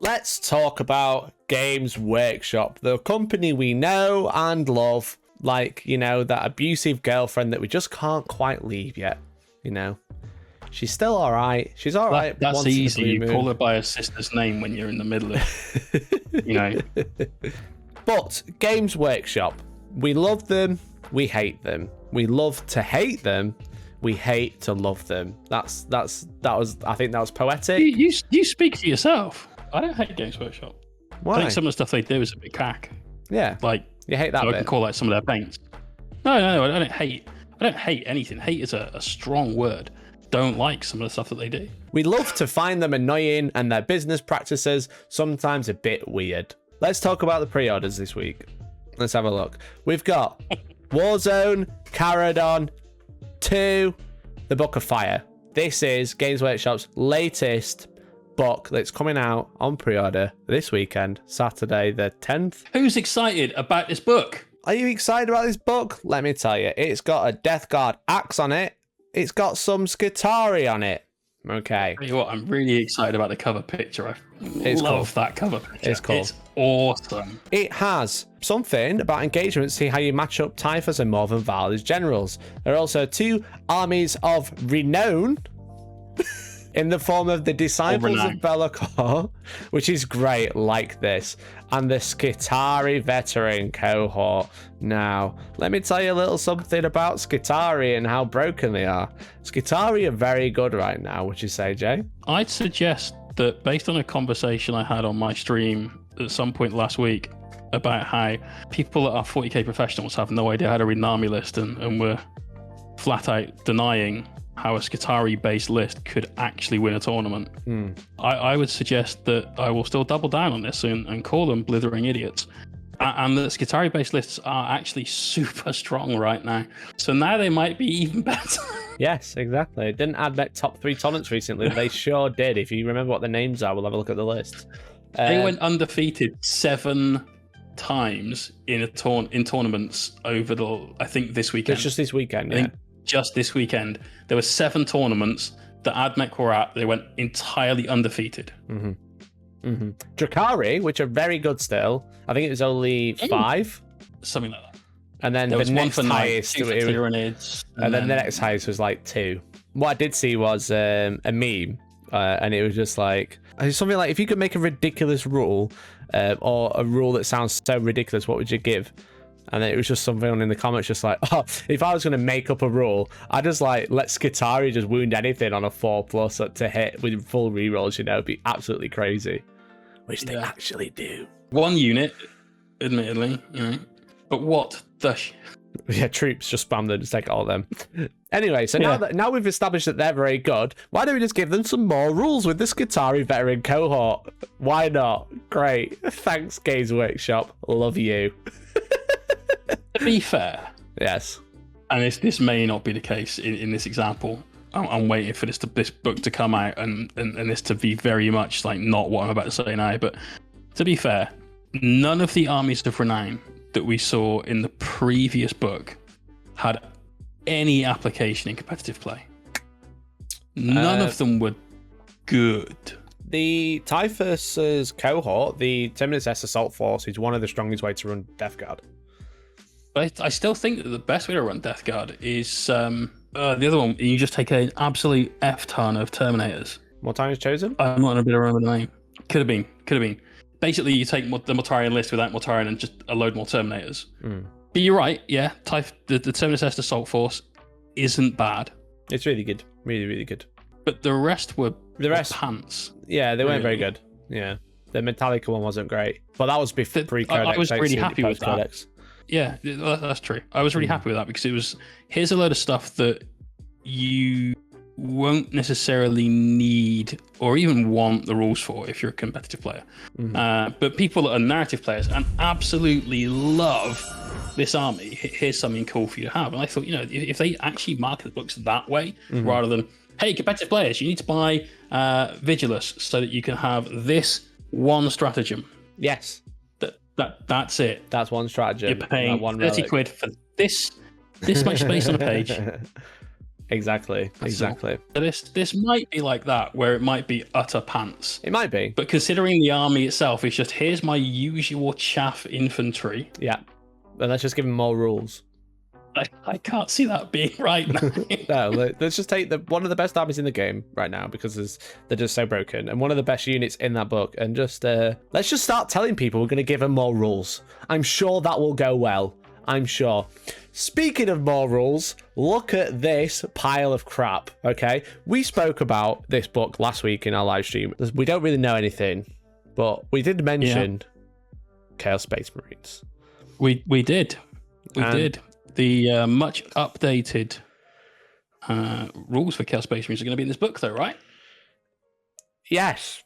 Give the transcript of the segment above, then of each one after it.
Let's talk about Games Workshop, the company we know and love, like, you know, that abusive girlfriend that we just can't quite leave yet, you know. She's still all right. She's all right. That's easy. You call her by her sister's name when you're in the middle of, you know. But Games Workshop, we love them, we hate them. We love to hate them, we hate to love them. I think that was poetic. You speak for yourself. I don't hate Games Workshop. Why? I think some of the stuff they do is a bit cack. Yeah. Like, you hate that so bit. I can call out some of their paints. No, I don't hate. I don't hate anything. Hate is a strong word. Don't like some of the stuff that they do. We love to find them annoying and their business practices sometimes a bit weird. Let's talk about the pre-orders this week. Let's have a look. We've got Warzone, Caradon 2, The Book of Fire. This is Games Workshop's latest book that's coming out on pre-order this weekend, Saturday the 10th. Who's excited about this book? Are you excited about this book? Let me tell you, it's got a Death Guard axe on it. It's got some Skitarii on it. Okay. Tell you what, I'm really excited about the cover picture. I love that cover picture. It's cool. It's awesome. It has something about engagement, see how you match up Typhus and Morven Val as generals. There are also 2 armies of renown in the form of the Disciples of Be'lakor, which is great, like this, and the Skitarii veteran cohort. Now, let me tell you a little something about Skitarii and how broken they are. Skitarii are very good right now, would you say, Jay? I'd suggest that based on a conversation I had on my stream at some point last week about how people that are 40k professionals have no idea how to read an army list and were flat out denying how a Skitarii based list could actually win a tournament. I would suggest that I will still double down on this and call them blithering idiots. And the Skitarii based lists are actually super strong right now. So now they might be even better. Yes, exactly. It didn't add top 3 tournaments recently. They sure did. If you remember what the names are, we'll have a look at the list. They went undefeated 7 times in tournaments over I think this weekend. It's just this weekend, yeah. Just this weekend, there were 7 tournaments that Admech were at. They went entirely undefeated. Drakari, which are very good still. I think it was only 5, something like that. And then there the was next one for highest, Tyranids, and then the next highest was like 2. What I did see was a meme, and it was just like something like, if you could make a ridiculous rule, or a rule that sounds so ridiculous, what would you give? And then it was just something in the comments just like, oh, if I was going to make up a rule, I'd just like let Skitarii just wound anything on a 4+ to hit with full rerolls, you know, it'd be absolutely crazy. Which they actually do. 1 unit, admittedly, you know. But what the yeah, troops just spam them, just take all of them. Anyway, so now we've established that they're very good, why don't we just give them some more rules with the Skitarii veteran cohort? Why not? Great. Thanks, Games Workshop. Love you. To be fair, yes, and this may not be the case in this example. I'm waiting for this book to come out and this to be very much like not what I'm about to say now. But to be fair, none of the armies of renown that we saw in the previous book had any application in competitive play. None of them were good. The Typhus's cohort, the Terminus S Assault Force, is one of the strongest ways to run Death Guard. But I still think that the best way to run Death Guard is the other one. You just take an absolute F-ton of Terminators. Mortarian's Chosen? I'm not a bit around the name. Could have been. Basically, you take the Mortarian list without Mortarian and just a load more Terminators. But you're right, yeah. The Terminus S Assault Force isn't bad. It's really good. Really, really good. But the rest were pants. Yeah, they weren't very good. Yeah. The Metallica one wasn't great. But that was pre-Codex. I was really happy with that. Yeah, that's true. I was really happy with that because it was, here's a load of stuff that you won't necessarily need or even want the rules for if you're a competitive player. But people that are narrative players and absolutely love this army, here's something cool for you to have. And I thought, you know, if they actually market the books that way, rather than, hey, competitive players, you need to buy Vigilus so that you can have this one stratagem. Yes. That's it. That's one stratagem. You're paying 30 quid for this much space on a page. Exactly. So this might be like that, where it might be utter pants. It might be. But considering the army itself is just, here's my usual chaff infantry. Yeah. And let's just give them more rules. I can't see that being right now. No, let's just take one of the best armies in the game right now, because they're just so broken, and one of the best units in that book, and just let's just start telling people we're going to give them more rules. I'm sure that will go well. I'm sure. Speaking of more rules, look at this pile of crap, okay? We spoke about this book last week in our live stream. We don't really know anything, but we did mention Chaos Space Marines. We did. We did. The much updated rules for Chaos Space Marines are going to be in this book, though, right? Yes.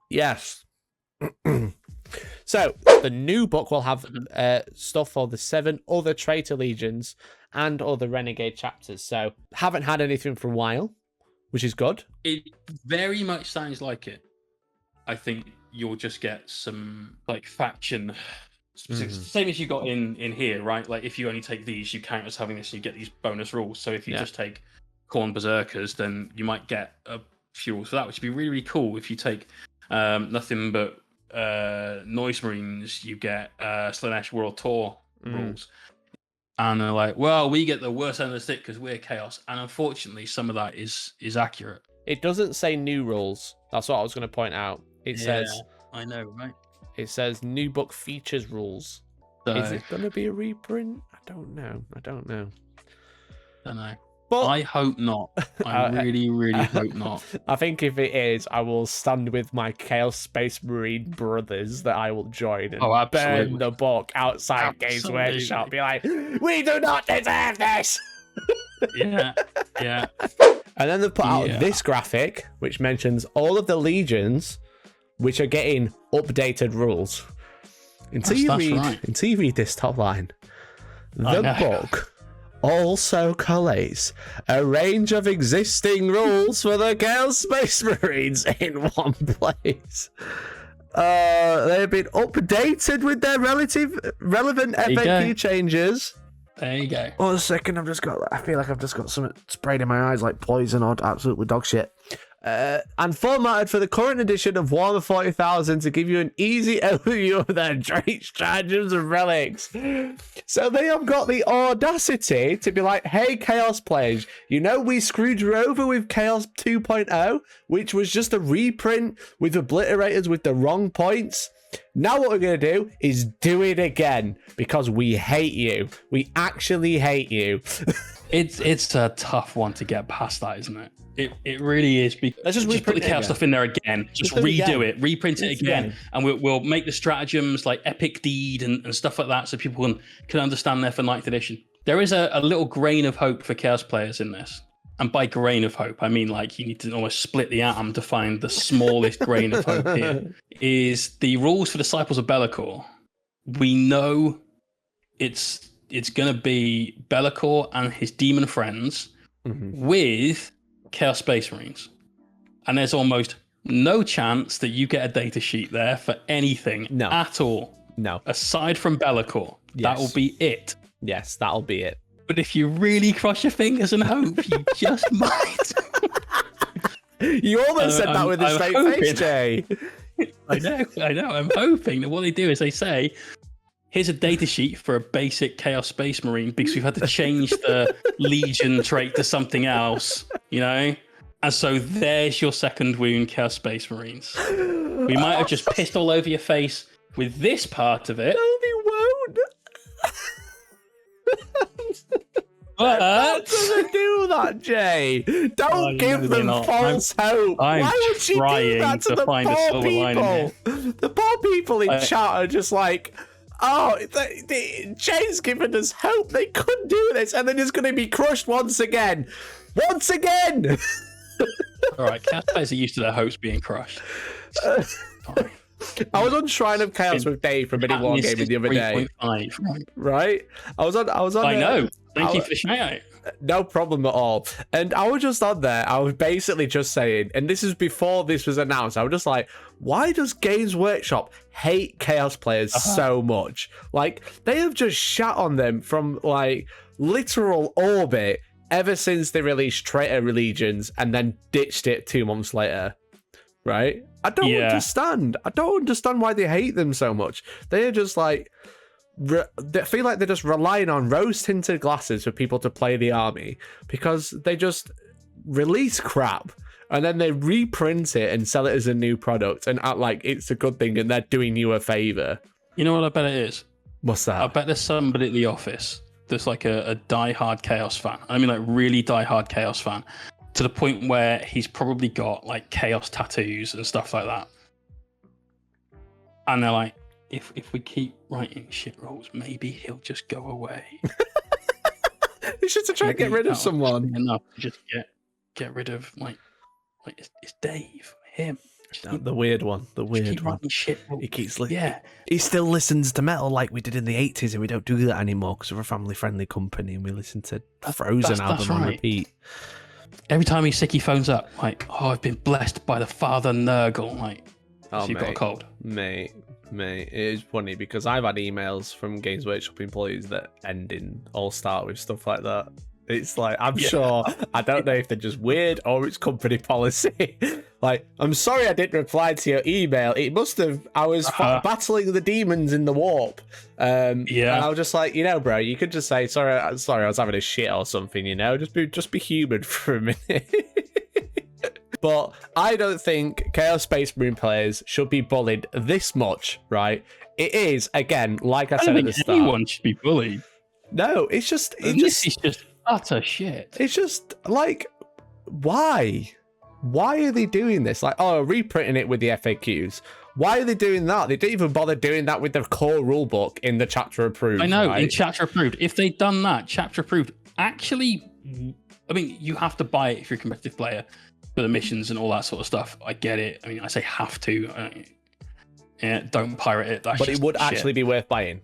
Yes. So, the new book will have stuff for the 7 other traitor legions and other renegade chapters. So, haven't had anything for a while, which is good. It very much sounds like it. I think you'll just get some like faction. Same as you got in here, right? Like, if you only take these, you count as having this, and you get these bonus rules. So if you just take Khorne Berserkers, then you might get a few rules for that, which would be really, really cool. If you take nothing but Noise Marines, you get Slaanesh World Tour rules. And they're like, well, we get the worst end of the stick because we're Chaos. And unfortunately, some of that is accurate. It doesn't say new rules. That's what I was going to point out. It says... I know, right? It says new book features rules. So, is it going to be a reprint? I don't know. Don't know. But I hope not. I really, really hope not. I think if it is, I will stand with my Chaos Space Marine brothers that I will join and burn the book outside Games Workshop. Be like, we do not deserve this! Yeah. And then they've put out this graphic, which mentions all of the legions which are getting updated rules. Until you read this top line, the book also collates a range of existing rules for the Chaos Space Marines in one place. They've been updated with their relevant FAQ changes. There you go. One second, I feel like I've just got something sprayed in my eyes like poison or absolutely dog shit. And formatted for the current edition of Warhammer 40,000 to give you an easy overview of their traits, stratagems, and relics. So they have got the audacity to be like, hey, Chaos players, you know we screwed you over with Chaos 2.0, which was just a reprint with obliterators with the wrong points. Now what we're going to do is do it again because we hate you. We actually hate you. It's a tough one to get past that, isn't it? It really is. Let's just put the Chaos stuff in there again. Just redo it, reprint it again, and we'll make the stratagems like Epic Deed and stuff like that, so people can understand there for 9th edition. There is a little grain of hope for Chaos players in this, and by grain of hope, I mean like you need to almost split the atom to find the smallest grain of hope. Here is the rules for Disciples of Be'lakor. We know it's going to be Be'lakor and his demon friends with Chaos Space Marines, and there's almost no chance that you get a data sheet there for anything at all. No, aside from Be'lakor, that will be it. Yes, that'll be it. But if you really cross your fingers and hope, you just might. You almost said that with a straight face, Jay. I know. I'm hoping that what they do is they say, here's a data sheet for a basic Chaos Space Marine because we've had to change the Legion trait to something else, you know? And so there's your second wound, Chaos Space Marines. We might have just pissed all over your face with this part of it. No, they won't. But doesn't do that, Jay. Don't give them false hope. Why would you do that to the poor people? The poor people in chat are just like, oh, Jay's given us hope. They could do this, and then it's going to be crushed once again. Once again! All right, Chaos players are used to their hopes being crushed. I was on Shrine of Chaos with Dave from Wargaming the other day. Right? I was on. I know. Thank you for the shout out. No problem at all. And I was just on there. I was basically just saying, and this is before this was announced. I was just like, why does Games Workshop hate Chaos players so much? Like, they have just shat on them from like literal orbit ever since they released Traitor Legions and then ditched it 2 months later. Right? I don't understand. I don't understand why they hate them so much. They are just like, they feel like they're just relying on rose-tinted glasses for people to play the army because they just release crap and then they reprint it and sell it as a new product and act like it's a good thing and they're doing you a favor. You know what I bet it is? What's that? I bet there's somebody at the office that's like a die-hard Chaos fan. I mean, like really die-hard Chaos fan, to the point where he's probably got like Chaos tattoos and stuff like that. And they're like, if we keep writing shit rules, maybe he'll just go away. You should try to get rid of someone. Enough to just get rid of like it's Dave, him. The weird one. The weird one. Shit he keeps he still listens to metal like we did in the 80s, and we don't do that anymore because we're a family-friendly company and we listen to Frozen album on repeat. Every time he's sick, he phones up like, "Oh, I've been blessed by the Father Nurgle." Like, so you've got a cold, mate. It is funny because I've had emails from Games Workshop employees that all start with stuff like that. It's like, I'm sure, I don't know if they're just weird or it's company policy. Like, I'm sorry I didn't reply to your email. It must have, I was battling the demons in the warp. And I was just like, bro, you could just say, sorry, I was having a shit or something, just be human for a minute. But I don't think Chaos Space Marine players should be bullied this much, right? It is, again, like I said at the start. Anyone should be bullied. No, it's just... This is just utter shit. It's just, like, why? Why are they doing this? Like, reprinting it with the FAQs. Why are they doing that? They didn't even bother doing that with the core rulebook in the chapter approved. I know, right? in chapter approved. If they'd done that, chapter approved, actually, I mean, you have to buy it if you're a competitive player. For the missions and all that sort of stuff, I get it. I mean, I say have to. Don't pirate it. But it would actually be worth buying.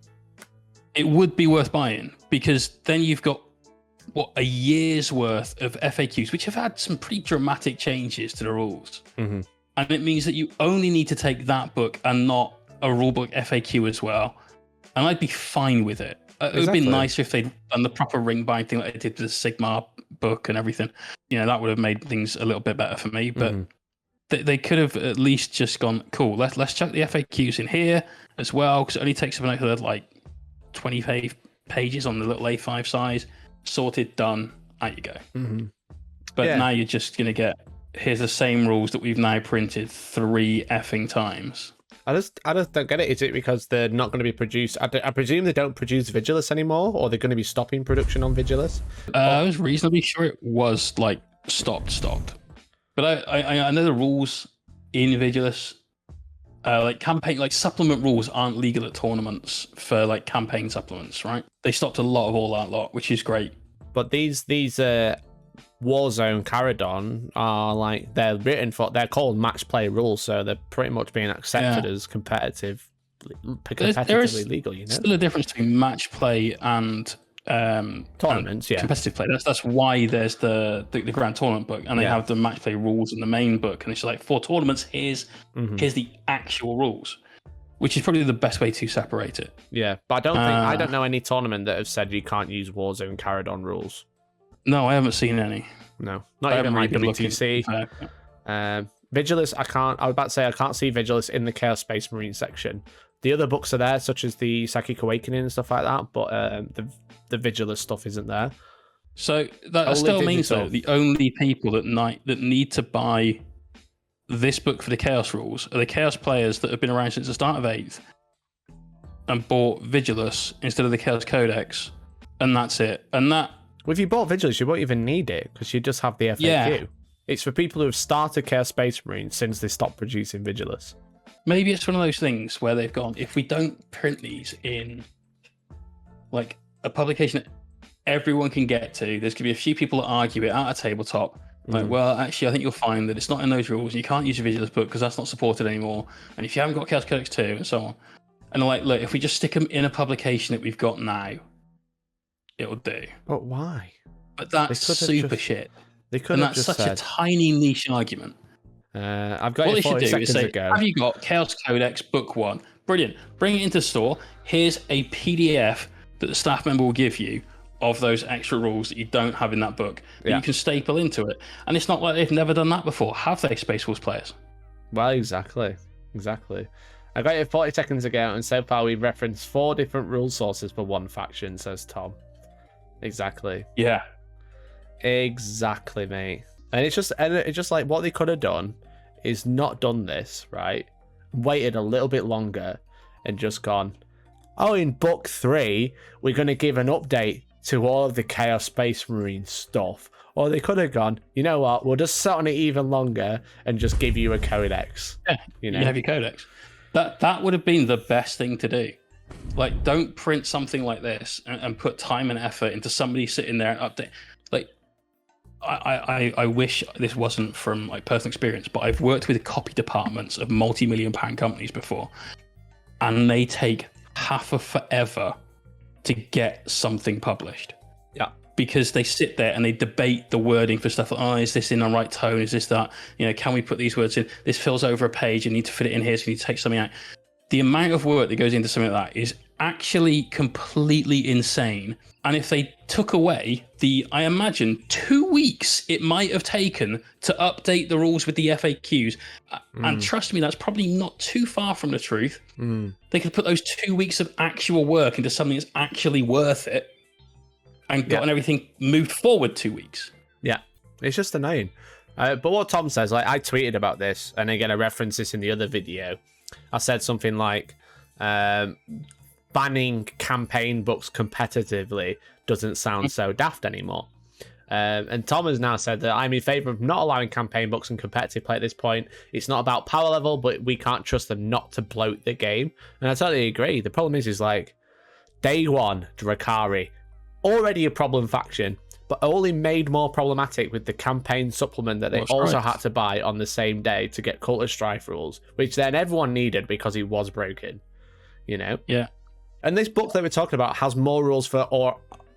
It would be worth buying because then you've got a year's worth of FAQs, which have had some pretty dramatic changes to the rules, and it means that you only need to take that book and not a rulebook FAQ as well. And I'd be fine with it. It would be nicer if they'd done the proper ring bind thing like they did with the Sigmar book and everything. That would have made things a little bit better for me. But they could have at least just gone, cool, let's chuck the FAQs in here as well, because it only takes up another like 20 pages on the little A5 size. Sorted, done, out you go. But now you're just going to get, here's the same rules that we've now printed 3 effing times. I just don't get it. Is it because they're not going to be produced? I presume they don't produce Vigilus anymore, or they're going to be stopping production on Vigilus? I was reasonably sure it was like stopped. But I know the rules in Vigilus, like campaign, like supplement rules aren't legal at tournaments for like campaign supplements, right? They stopped a lot of all that lot, which is great. But these Warzone Caradon are like, they're called match play rules, so they're pretty much being accepted as competitively legal. Still a difference between match play and tournaments, competitive play. That's why there's the grand tournament book, and they have the match play rules in the main book, and it's like, for tournaments, here's the actual rules, which is probably the best way to separate it. Yeah, but I don't know any tournament that have said you can't use Warzone Caradon rules. No, I haven't seen any. No, not even like WTC. Vigilus, I was about to say I can't see Vigilus in the Chaos Space Marine section. The other books are there, such as the Psychic Awakening and stuff like that, but the Vigilus stuff isn't there. So that still means though the only people that need to buy this book for the Chaos rules are the Chaos players that have been around since the start of 8th and bought Vigilus instead of the Chaos Codex, and that's it. And that. Well, if you bought Vigilus, you won't even need it because you just have the FAQ. Yeah. It's for people who have started Chaos Space Marine since they stopped producing Vigilus. Maybe it's one of those things where they've gone, if we don't print these in like a publication that everyone can get to, there's going to be a few people that argue it at a tabletop. Like, well, actually, I think you'll find that it's not in those rules. You can't use a Vigilus book because that's not supported anymore. And if you haven't got Chaos Codex 2 and so on. And like, look, if we just stick them in a publication that we've got now, it'll do. But why? But that's super shit. They could and have that's just such said, a tiny niche argument. I've got what it they 40 should do is seconds say, ago. have you got Chaos Codex Book 1? Brilliant. Bring it into store. Here's a PDF that the staff member will give you of those extra rules that you don't have in that book that you can staple into it. And it's not like they've never done that before. Have they, Space Wolves players? Well, exactly. I got it 40 seconds ago, and so far we've referenced 4 different rule sources for one faction, says Tom. Exactly. Yeah. Exactly, mate. And it's just like what they could have done is not done this, right? Waited a little bit longer and just gone, oh, in book 3, we're going to give an update to all of the Chaos Space Marine stuff. Or they could have gone, you know what, we'll just sit on it even longer and just give you a codex. Yeah, you have your codex. That would have been the best thing to do. Like, don't print something like this and put time and effort into somebody sitting there and update. Like, I wish this wasn't from like personal experience, but I've worked with copy departments of multi-million-pound companies before, and they take half of forever to get something published. Yeah. Because they sit there and they debate the wording for stuff. Like, oh, is this in the right tone? Is this that? You know, can we put these words in? This fills over a page. You need to fit it in here, so you need to take something out. The amount of work that goes into something like that is actually completely insane. And if they took away I imagine 2 weeks it might have taken to update the rules with the FAQs. And trust me, that's probably not too far from the truth. They could put those 2 weeks of actual work into something that's actually worth it and gotten everything moved forward 2 weeks. Yeah, it's just annoying. But what Tom says, like, I tweeted about this, and again, I referenced this in the other video. I said something like, banning campaign books competitively doesn't sound so daft anymore. And Tom has now said that I'm in favour of not allowing campaign books and competitive play at this point. It's not about power level, but we can't trust them not to bloat the game. And I totally agree. The problem is like, day one, Drakari, already a problem faction, but only made more problematic with the campaign supplement that they also had to buy on the same day to get Cult of Strife rules, which then everyone needed because it was broken, you know? Yeah. And this book that we're talking about has more rules for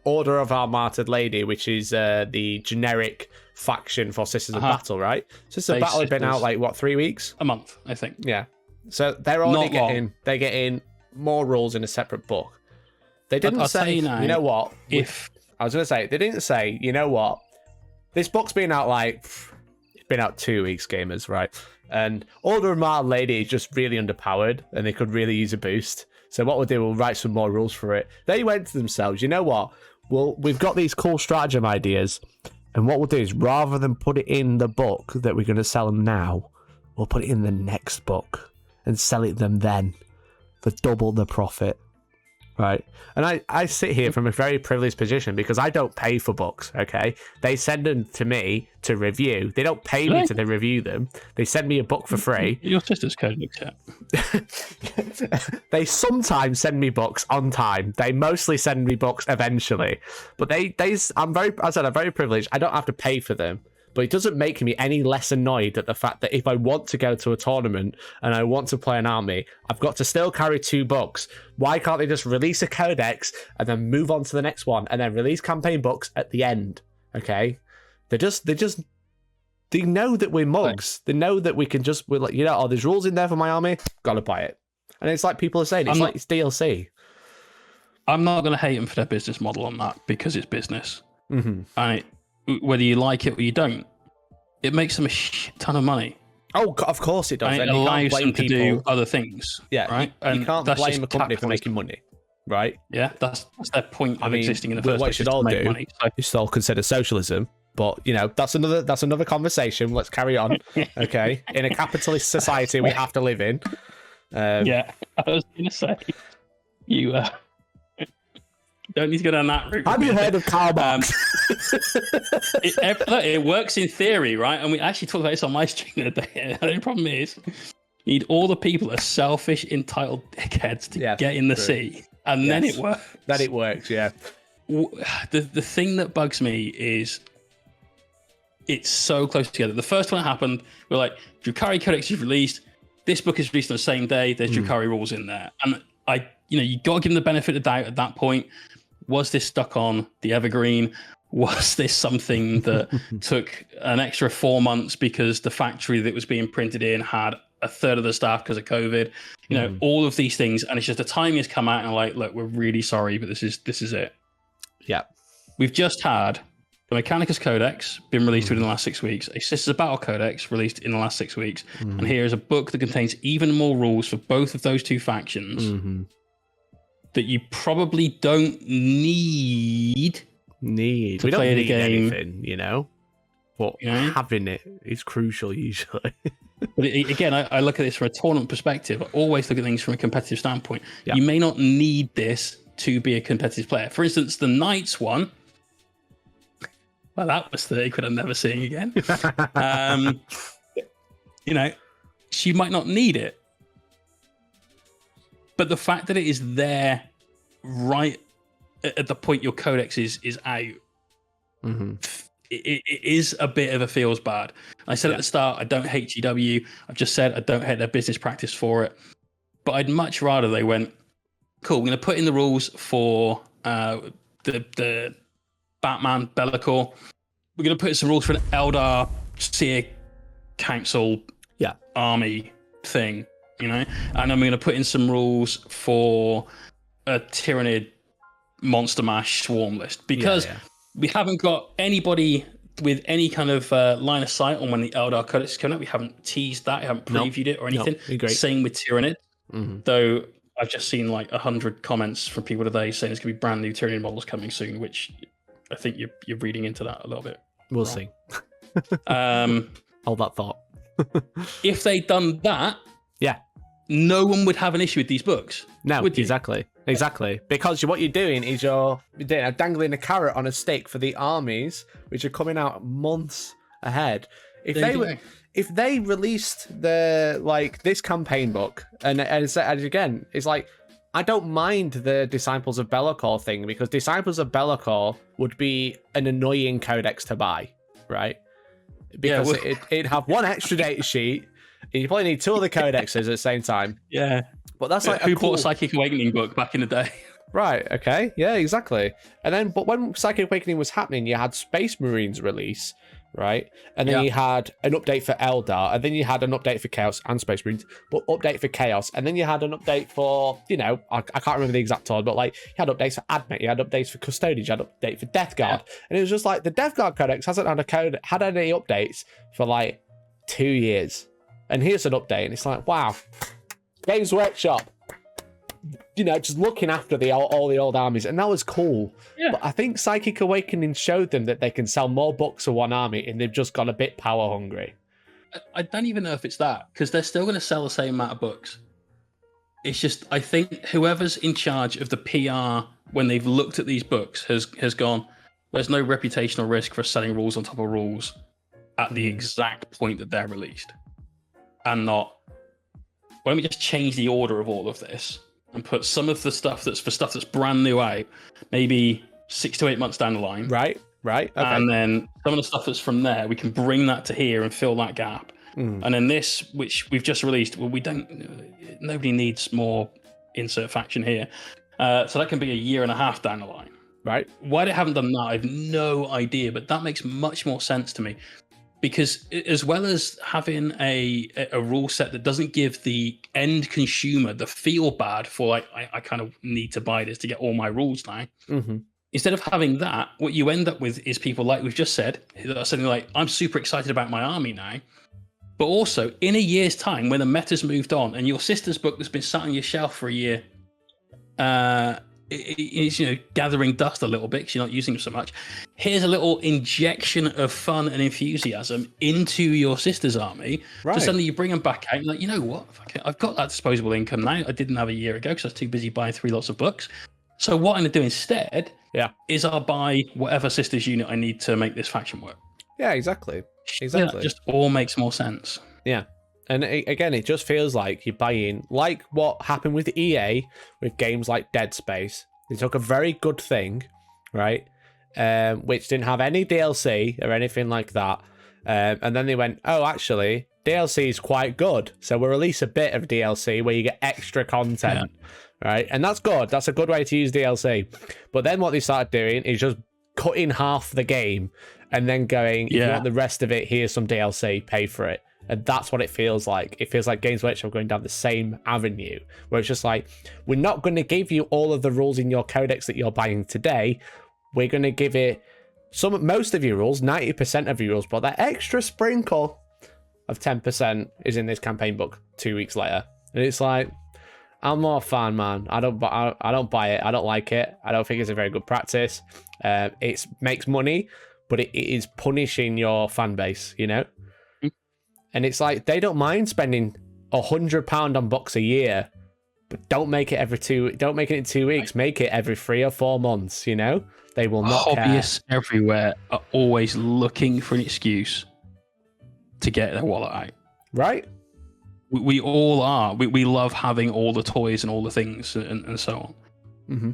Order of Our Martyred Lady, which is the generic faction for Sisters of Battle, right? Sisters of Battle have been out like, what, 3 weeks? A month, I think. Yeah. So they're already getting more rules in a separate book. They didn't say, you know what? I was going to say, they didn't say, you know what? This book's been out it's been out 2 weeks, gamers, right? And Order of Martyred Lady is just really underpowered and they could really use a boost. So what we'll do, we'll write some more rules for it. They went to themselves, you know what? Well, we've got these cool stratagem ideas. And what we'll do is, rather than put it in the book that we're going to sell them now, we'll put it in the next book and sell it them then for double the profit. Right. And I sit here from a very privileged position because I don't pay for books, okay? They send them to me to review. They don't pay me to review them. They send me a book for free. Your sister's code looks at. They sometimes send me books on time. They mostly send me books eventually. But I'm very privileged. I don't have to pay for them. But it doesn't make me any less annoyed at the fact that if I want to go to a tournament and I want to play an army, I've got to still carry 2 books. Why can't they just release a codex and then move on to the next one and then release campaign books at the end? Okay, they know that we're mugs. They know that we can just, we're like, you know, oh, there's rules in there for my army, gotta buy it. And it's like people are saying, it's like it's DLC. I'm not going to hate them for their business model on that because it's business. And whether you like it or you don't, it makes them a shit ton of money. Oh, of course it does. And it allows them to do other things. Yeah, right. You can't blame a company for making money, right? Yeah, that's their point of existing in the first place. What you should all do is all consider socialism. But you know, that's another conversation. Let's carry on. Okay, in a capitalist society we have to live in. Yeah, I was going to say you. Don't need to go down that route. Have you heard of Karl Marx? It works in theory, right? And we actually talked about this on my stream the other day. The only problem is, you need all the people that are selfish, entitled dickheads to get in the sea. And then it works. Then it works, yeah. The thing that bugs me is it's so close together. The first one that happened, we're like, Drukhari Codex is released. This book is released on the same day. There's Drukhari rules in there. And you got to give them the benefit of the doubt at that point. Was this stuck on the evergreen? Was this something that took an extra 4 months because the factory that was being printed in had a third of the staff because of COVID? You know, all of these things, and it's just the timing has come out and like, look, we're really sorry, but this is it. Yeah, we've just had the Mechanicus Codex been released within the last 6 weeks, a Sisters of Battle Codex released in the last 6 weeks, and here is a book that contains even more rules for both of those two factions that you probably don't need. We don't need anything, you know, but having it is crucial usually. But again, I look at this from a tournament perspective. I always look at things from a competitive standpoint. Yeah. You may not need this to be a competitive player. For instance, the Knights one, well, that was 30 quid I'm never seeing again. You know, she might not need it. But the fact that it is there right at the point your codex is out, it is a bit of a feels bad. I said at the start, I don't hate GW. I've just said I don't hate their business practice for it. But I'd much rather they went, cool, we're going to put in the rules for the Batman Be'lakor. We're going to put in some rules for an Eldar Seer Council army thing, you know? And then we're going to put in some rules for a Tyrannid Monster Mash Swarm list. Because we haven't got anybody with any kind of line of sight on when the Eldar Codex is coming up. We haven't teased that. We haven't previewed it or anything. Same with Tyrannid. Though I've just seen like 100 comments from people today saying there's going to be brand new Tyrannid models coming soon, which I think you're reading into that a little bit. We'll see. Hold that thought. If they'd done that, no one would have an issue with these books. No, exactly. Because what you're doing is you're dangling a carrot on a stick for the armies, which are coming out months ahead. If they released this campaign book, and again, it's like, I don't mind the Disciples of Be'lakor thing, because Disciples of Be'lakor would be an annoying codex to buy, right? Because it'd have one extra data sheet, and you probably need two other codexes at the same time. Yeah. But that's like who bought a Psychic Awakening book back in the day? Right, okay. Yeah, exactly. And then, but when Psychic Awakening was happening, you had Space Marines release, right? And then you had an update for Eldar, and then you had an update for Chaos and Space Marines, but update for Chaos, and then you had an update for, you know, I can't remember the exact order, but like, you had updates for Admech, you had updates for Custodians, you had update for Death Guard, and it was just like, the Death Guard Codex hasn't had any updates for like 2 years. And here's an update, and it's like, wow, Games Workshop, you know, just looking after all the old armies, and that was cool. Yeah. But I think Psychic Awakening showed them that they can sell more books for one army, and they've just got a bit power hungry. I don't even know if it's that, because they're still going to sell the same amount of books. It's just, I think whoever's in charge of the PR when they've looked at these books has gone, there's no reputational risk for selling rules on top of rules at the exact point that they're released. And not, why don't we just change the order of all of this and put some of the stuff that's brand new out, maybe 6 to 8 months down the line. Right. Okay. And then some of the stuff that's from there, we can bring that to here and fill that gap. And then this, which we've just released, well, nobody needs more insert faction here. So that can be a year and a half down the line. Right. Why they haven't done that, I have no idea, but that makes much more sense to me. Because as well as having a rule set that doesn't give the end consumer the feel bad for like, I kind of need to buy this to get all my rules now. Instead of having that, what you end up with is people like we've just said, that are saying like, I'm super excited about my army now. But also in a year's time, when the meta's moved on and your sister's book that's been sat on your shelf for a year, is, you know, gathering dust a little bit because you're not using them so much. Here's a little injection of fun and enthusiasm into your sister's army. Right. So suddenly you bring them back out and you're like, you know what? I've got that disposable income now. I didn't have a year ago because I was too busy buying 3 lots of books. So what I'm going to do instead is I'll buy whatever sister's unit I need to make this faction work. Yeah, exactly. Yeah, it just all makes more sense. Yeah. And again, it just feels like you're buying, like what happened with EA with games like Dead Space. They took a very good thing, right, which didn't have any DLC or anything like that. And then they went, oh, actually, DLC is quite good. So we'll release a bit of DLC where you get extra content, right? And that's good. That's a good way to use DLC. But then what they started doing is just cutting half the game and then going, if you want the rest of it, here's some DLC, pay for it. And that's what it feels like. It feels like Games Workshop going down the same avenue, where it's just like, we're not going to give you all of the rules in your codex that you're buying today. We're going to give it most of your rules, 90% of your rules, but that extra sprinkle of 10% is in this campaign book 2 weeks later. And it's like, I'm not a fan, man. I don't buy it. I don't like it. I don't think it's a very good practice. It makes money, but it is punishing your fan base, you know? And it's like, they don't mind spending £100 on books a year, but don't make it don't make it in 2 weeks. Make it every 3 or 4 months, you know? They will not Hobbyists care. everywhere are always looking for an excuse to get their wallet out. Right? We all are. We love having all the toys and all the things and so on. Mm-hmm.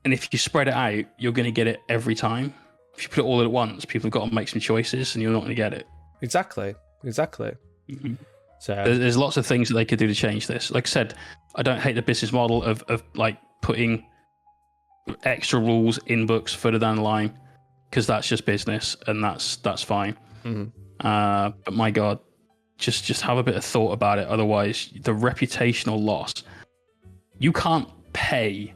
And if you spread it out, you're going to get it every time. If you put it all at once, people have got to make some choices and you're not going to get it. Exactly. Mm-hmm. So there's lots of things that they could do to change this. Like I said, I don't hate the business model of like putting extra rules in books further down the line, because that's just business and that's fine. Mm-hmm. But my God, just have a bit of thought about it. Otherwise, the reputational loss. You can't pay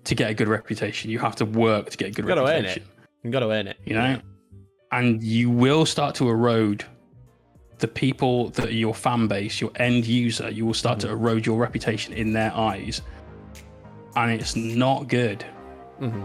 to get a good reputation. You have to work to get a good reputation. You got to earn it. You know, and you will start to erode the people that are your fan base, your end user. You will start to erode your reputation in their eyes, and it's not good. Mm-hmm.